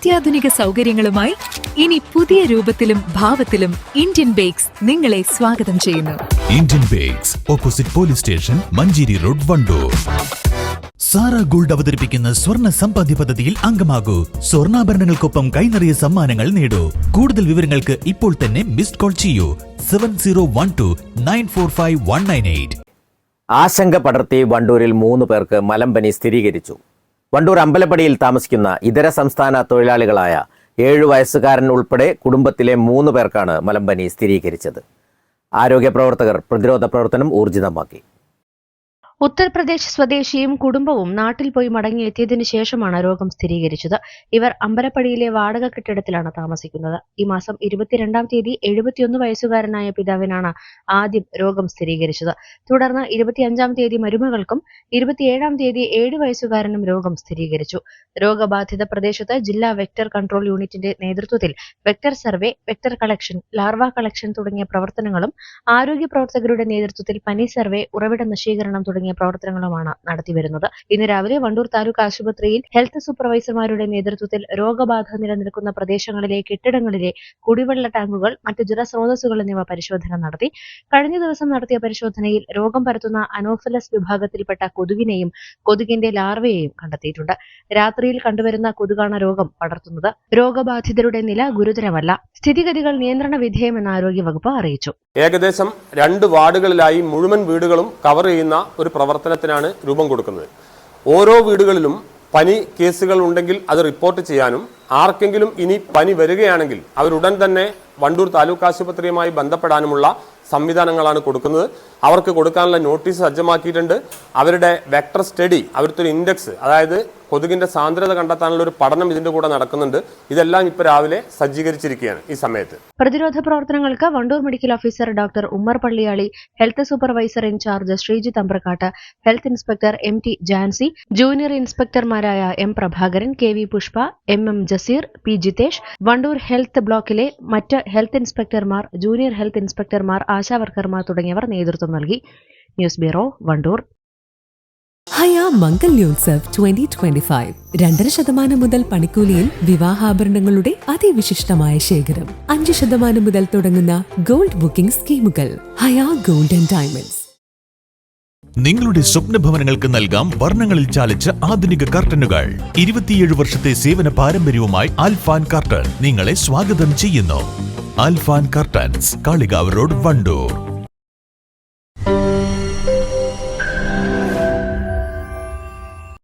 അത്യാധുനിക സൗകര്യങ്ങളുമായി ഇനി പുതിയ രൂപത്തിലും ഭാവത്തിലും ഇന്ത്യൻ ബേക്സ് നിങ്ങളെ സ്വാഗതം ചെയ്യുന്നു. Indian bakes, opposite police station, Manjeri road, Wandoor. Sara gold അവതരിപ്പിക്കുന്ന സ്വർണ്ണ സമ്പാദ്യ പദ്ധതിയിൽ അംഗമാകൂ. സ്വർണ്ണാഭരണങ്ങൾക്കൊപ്പം കൈനിറിയ സമ്മാനങ്ങൾ നേടൂ. കൂടുതൽ വിവരങ്ങൾക്ക് ഇപ്പോൾ തന്നെ മിസ്ഡ് കോൾ ചെയ്യൂ 7012945198. ആശങ്ക പടർത്തി വണ്ടൂരിൽ 3 പേർക്ക് മലമ്പനി സ്ഥിരീകരിച്ചു. വണ്ടൂർ അമ്പലപ്പടിയിൽ താമസിക്കുന്ന ഇതര സംസ്ഥാന തൊഴിലാളികളായ 7 വയസ്സുകാരൻ ഉൾപ്പെടെ കുടുംബത്തിലെ 3 പേർക്കാണ് മലമ്പനി സ്ഥിരീകരിച്ചത്. ആരോഗ്യ പ്രവർത്തകർ പ്രതിരോധ പ്രവർത്തനം ഊർജിതമാക്കി. ഉത്തർപ്രദേശ് സ്വദേശിയും കുടുംബവും നാട്ടിൽ പോയി മടങ്ങിയെത്തിയതിനു ശേഷമാണ് രോഗം സ്ഥിരീകരിച്ചത്. ഇവർ അമ്പലപ്പടിയിലെ വാടക കെട്ടിടത്തിലാണ് താമസിക്കുന്നത്. ഈ മാസം 22-ാം തീയതി 71 വയസ്സുകാരനായ പിതാവിനാണ് ആദ്യം രോഗം സ്ഥിരീകരിച്ചത്. തുടർന്ന് 25-ാം തീയതി മരുമകൾക്കും 27-ാം തീയതി 7 വയസ്സുകാരനും രോഗം സ്ഥിരീകരിച്ചു. രോഗബാധിത പ്രദേശത്ത് ജില്ലാ വെക്ടർ കൺട്രോൾ യൂണിറ്റിന്റെ നേതൃത്വത്തിൽ vector survey, vector collection, larva collection തുടങ്ങിയ പ്രവർത്തനങ്ങളും ആരോഗ്യ പ്രവർത്തകരുടെ നേതൃത്വത്തിൽ പനി സർവേ, ഉറവിട നശീകരണം തുടങ്ങിയ പ്രവർത്തനങ്ങളുമാണ് നടത്തിവരുന്നത്. ഇന്ന് രാവിലെ വണ്ടൂർ താലൂക്ക് ആശുപത്രിയിൽ ഹെൽത്ത് സൂപ്പർവൈസർമാരുടെ നേതൃത്വത്തിൽ രോഗബാധ നിലനിൽക്കുന്ന പ്രദേശങ്ങളിലെ കെട്ടിടങ്ങളിലെ കുടിവെള്ള ടാങ്കുകൾ, മറ്റ് ജലസ്രോതസ്സുകൾ എന്നിവ പരിശോധന നടത്തി. കഴിഞ്ഞ ദിവസം നടത്തിയ പരിശോധനയിൽ രോഗം പരത്തുന്ന അനോഫിലസ് വിഭാഗത്തിൽപ്പെട്ട കൊതുകിനെയും കൊതുകിന്റെ ലാർവയെയും കണ്ടെത്തിയിട്ടുണ്ട്. രാത്രിയിൽ കണ്ടുവരുന്ന കൊതുകാണ് രോഗം പടർത്തുന്നത്. രോഗബാധിതരുടെ നില ഗുരുതരമല്ല. സ്ഥിതിഗതികൾ നിയന്ത്രണ വിധേയമെന്ന് ആരോഗ്യവകുപ്പ് അറിയിച്ചു. ഏകദേശം 2 വാർഡുകളിലായി മുഴുവൻ വീടുകളും കവർ ചെയ്യുന്ന ഒരു പ്രവർത്തനത്തിനാണ് രൂപം കൊടുക്കുന്നത്. ഓരോ വീടുകളിലും പനി കേസുകൾ ഉണ്ടെങ്കിൽ അത് റിപ്പോർട്ട് ചെയ്യാനും ആർക്കെങ്കിലും ഇനി പനി വരികയാണെങ്കിൽ അവരുടൻ തന്നെ വണ്ടൂർ താലൂക്ക് ആശുപത്രിയുമായി ബന്ധപ്പെടാനുമുള്ള സംവിധാനങ്ങളാണ് കൊടുക്കുന്നത്. അവർക്ക് കൊടുക്കാനുള്ള നോട്ടീസ് സജ്ജമാക്കിയിട്ടുണ്ട്. അവരുടെ വെക്ടർ സ്റ്റഡി, അവരുടെ ഒരു ഇൻഡെക്സ്, അതായത് കൊതുകിന്റെ സാന്ദ്രത കണ്ടെത്താനുള്ള ഒരു പഠനം ഇതിന്റെ കൂടെ നടക്കുന്നുണ്ട്. ഇതെല്ലാം ഇപ്പോൾ രാവിലെ സജ്ജീകരിച്ചിരിക്കുകയാണ്. ഈ സമയത്ത് പ്രതിരോധ പ്രവർത്തനങ്ങൾക്ക് Wandoor medical officer doctor Ummer Palliyali, health supervisor incharge Sreejith Ambrakkat, health inspector MT Jancy, junior ഇൻസ്പെക്ടർമാരായ M Prabhakaran, KV Pushpa, MM Jaseer, P Jithesh, Wandoor health ബ്ലോക്കിലെ മറ്റ് ഹെൽത്ത് ഇൻസ്പെക്ടർമാർ, ജൂനിയർ ഹെൽത്ത് ഇൻസ്പെക്ടർമാർ, ആശാവർക്കർമാർ തുടങ്ങിയവർ നേതൃത്വം നൽകി. News bureau, Wandoor. ഹയ മംഗല്യോത്സവ് 2025 2.5% മുതൽ പണിക്കൂലിയിൽ വിവാഹാഭരണങ്ങളുടെ അതിവിശിഷ്ടമായ ശേഖരം. 5% മുതൽ തുടങ്ങുന്ന ഗോൾഡ് ബുക്കിംഗ് സ്കീമുകൾ. ഹയ ഗോൾഡ് ആൻഡ് ഡയമണ്ട്സ്. നിങ്ങളുടെ സ്വപ്ന ഭവനങ്ങൾക്ക് നൽകാം വർണ്ണങ്ങളിൽ ചാലിച്ച ആധുനിക കർട്ടനുകൾ. 27 വർഷത്തെ സേവന പാരമ്പര്യവുമായി ആൽഫാൻ കർട്ടൻ നിങ്ങളെ സ്വാഗതം ചെയ്യുന്നു. Alfan curtains, Kalikavu road, Wandoor.